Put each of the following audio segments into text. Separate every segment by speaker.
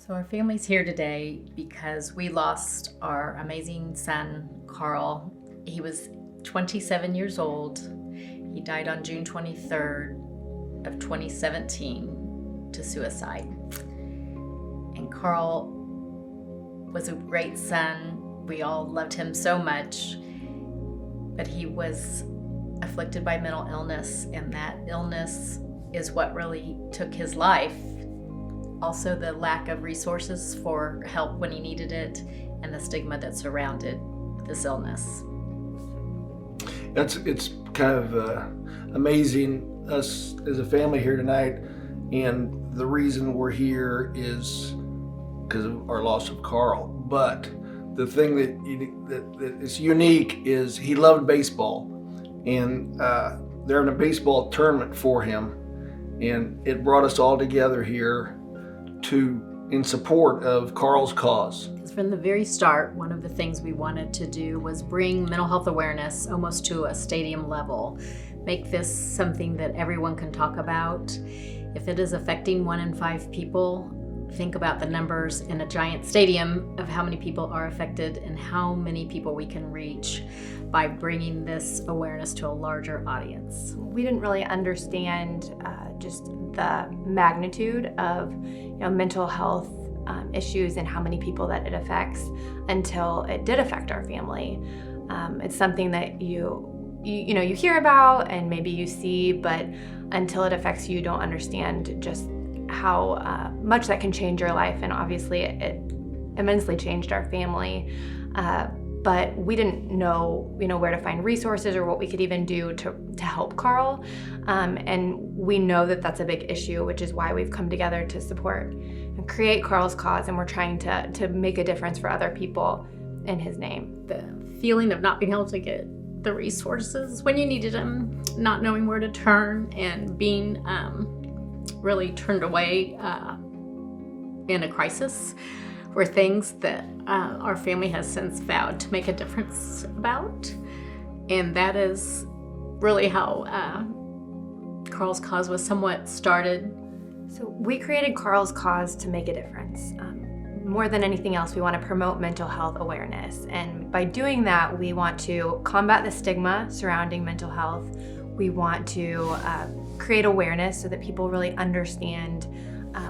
Speaker 1: So our family's here today because we lost our amazing son, Carl. He was 27 years old. He died on June 23rd of 2017 to suicide. And Carl was a great son. We all loved him so much, but he was afflicted by mental illness, and that illness is what really took his life. Also, the lack of resources for help when he needed it, and the stigma that surrounded this illness.
Speaker 2: It's kind of amazing, us as a family here tonight, and the reason we're here is because of our loss of Carl. But the thing that is unique is he loved baseball, and they're having a baseball tournament for him, and it brought us all together here in support of Carl's cause.
Speaker 1: From the very start, one of the things we wanted to do was bring mental health awareness almost to a stadium level. Make this something that everyone can talk about. If it is affecting 1 in 5 people, think about the numbers in a giant stadium of how many people are affected and how many people we can reach by bringing this awareness to a larger audience.
Speaker 3: We didn't really understand just the magnitude of mental health issues and how many people that it affects until it did affect our family. It's something that you hear about and maybe you see, but until it affects you, you don't understand just how much that can change your life. And obviously it immensely changed our family. But we didn't know, where to find resources or what we could even do to help Carl. And we know that that's a big issue, which is why we've come together to support and create Carl's cause. And we're trying to make a difference for other people in his name.
Speaker 1: The feeling of not being able to get the resources when you needed them, not knowing where to turn, and being really turned away in a crisis were things that our family has since vowed to make a difference about. And that is really how Carl's cause was somewhat started.
Speaker 3: So we created Carl's cause to make a difference. More than anything else, we want to promote mental health awareness. And by doing that, we want to combat the stigma surrounding mental health. We want to create awareness so that people really understand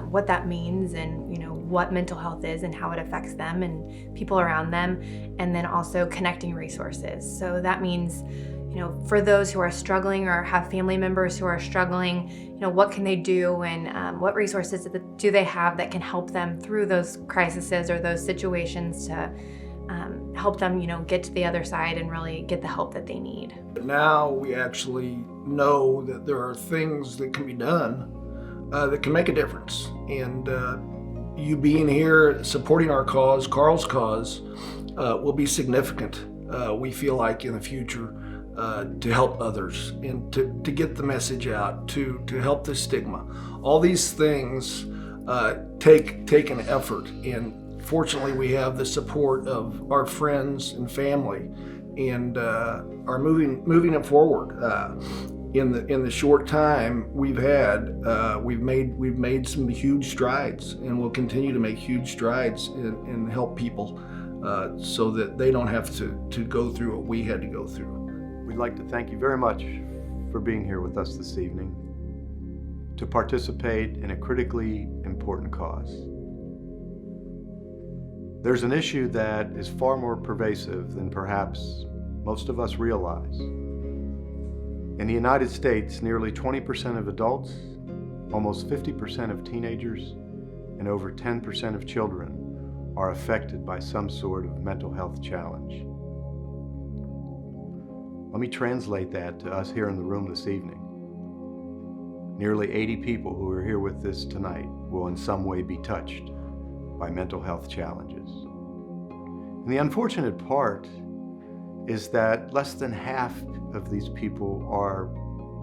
Speaker 3: what that means and what mental health is and how it affects them and people around them, and then also connecting resources. So that means for those who are struggling or have family members who are struggling, what can they do, and what resources do they have that can help them through those crises or those situations to help them get to the other side and really get the help that they need.
Speaker 2: Now we actually know that there are things that can be done that can make a difference. And you being here, supporting our cause, Carl's cause, will be significant, we feel like, in the future to help others and to get the message out, to help the stigma. All these things take an effort, and fortunately we have the support of our friends and family, and are moving it forward. In the short time we've had, we've made some huge strides, and we'll continue to make huge strides and help people so that they don't have to go through what we had to go through.
Speaker 4: We'd like to thank you very much for being here with us this evening to participate in a critically important cause. There's an issue that is far more pervasive than perhaps most of us realize. In the United States, nearly 20% of adults, almost 50% of teenagers, and over 10% of children are affected by some sort of mental health challenge. Let me translate that to us here in the room this evening. Nearly 80 people who are here with us tonight will in some way be touched by mental health challenges. And the unfortunate part is that less than half of these people are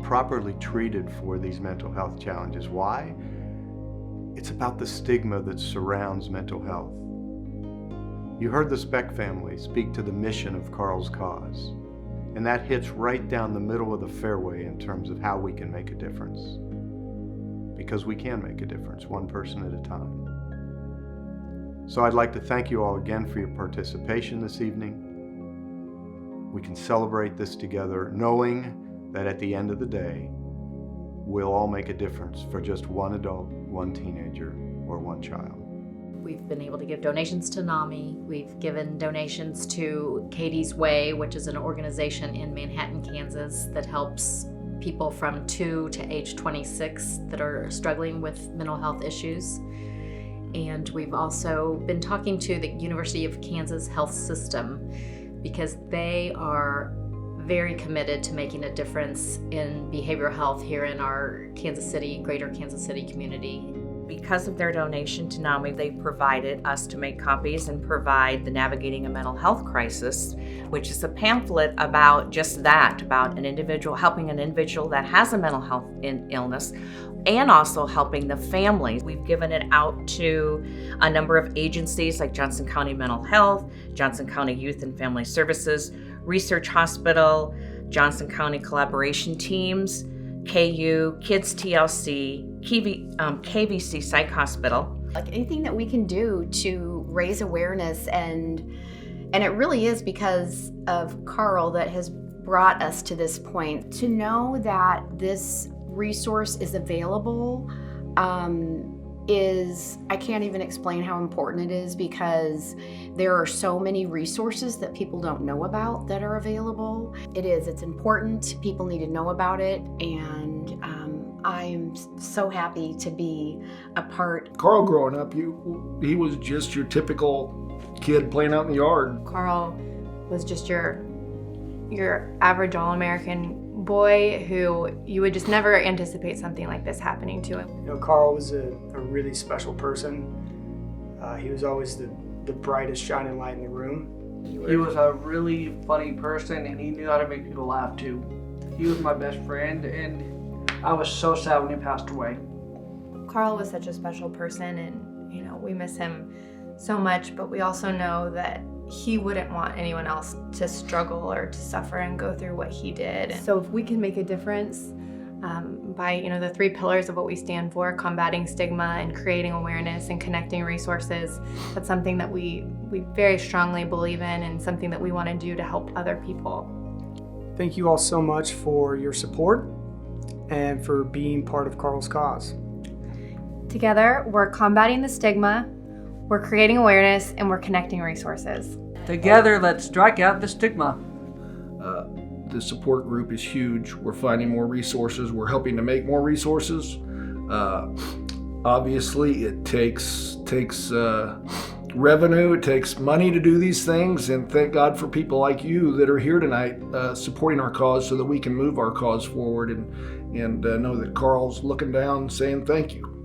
Speaker 4: properly treated for these mental health challenges. Why? It's about the stigma that surrounds mental health. You heard the Speck family speak to the mission of Carl's cause, and that hits right down the middle of the fairway in terms of how we can make a difference. Because we can make a difference, one person at a time. So I'd like to thank you all again for your participation this evening. We can celebrate this together, knowing that at the end of the day, we'll all make a difference for just one adult, one teenager, or one child.
Speaker 1: We've been able to give donations to NAMI. We've given donations to Katie's Way, which is an organization in Manhattan, Kansas, that helps people from 2 to age 26 that are struggling with mental health issues. And we've also been talking to the University of Kansas Health System because they are very committed to making a difference in behavioral health here in our greater Kansas City community.
Speaker 5: Because of their donation to NAMI, they provided us to make copies and provide the Navigating a Mental Health Crisis, which is a pamphlet about just that, about an individual, helping an individual that has a mental health illness, and also helping the family. We've given it out to a number of agencies like Johnson County Mental Health, Johnson County Youth and Family Services, Research Hospital, Johnson County Collaboration Teams, KU, Kids TLC, KVC Psych Hospital.
Speaker 6: Like anything that we can do to raise awareness, and it really is because of Carl that has brought us to this point. To know that this resource is available I can't even explain how important it is, because there are so many resources that people don't know about that are available. It's important. People need to know about it, and I'm so happy to be a part.
Speaker 2: Carl, growing up, he was just your typical kid playing out in the yard.
Speaker 3: Carl was just your average all-American boy who you would just never anticipate something like this happening to him.
Speaker 7: You know, Carl was a really special person. He was always the brightest shining light in the room.
Speaker 8: He was a really funny person, and he knew how to make people laugh too. He was my best friend, and I was so sad when he passed away.
Speaker 3: Carl was such a special person, and we miss him so much, but we also know that he wouldn't want anyone else to struggle or to suffer and go through what he did. So if we can make a difference by the 3 pillars of what we stand for, combating stigma and creating awareness and connecting resources, that's something that we very strongly believe in, and something that we want to do to help other people.
Speaker 7: Thank you all so much for your support and for being part of Carl's cause.
Speaker 3: Together, we're combating the stigma, we're creating awareness, and we're connecting resources.
Speaker 8: Together, let's strike out the stigma.
Speaker 2: The support group is huge. We're finding more resources. We're helping to make more resources. Obviously, it takes revenue. It takes money to do these things. And thank God for people like you that are here tonight supporting our cause so that we can move our cause forward and know that Carl's looking down saying thank you.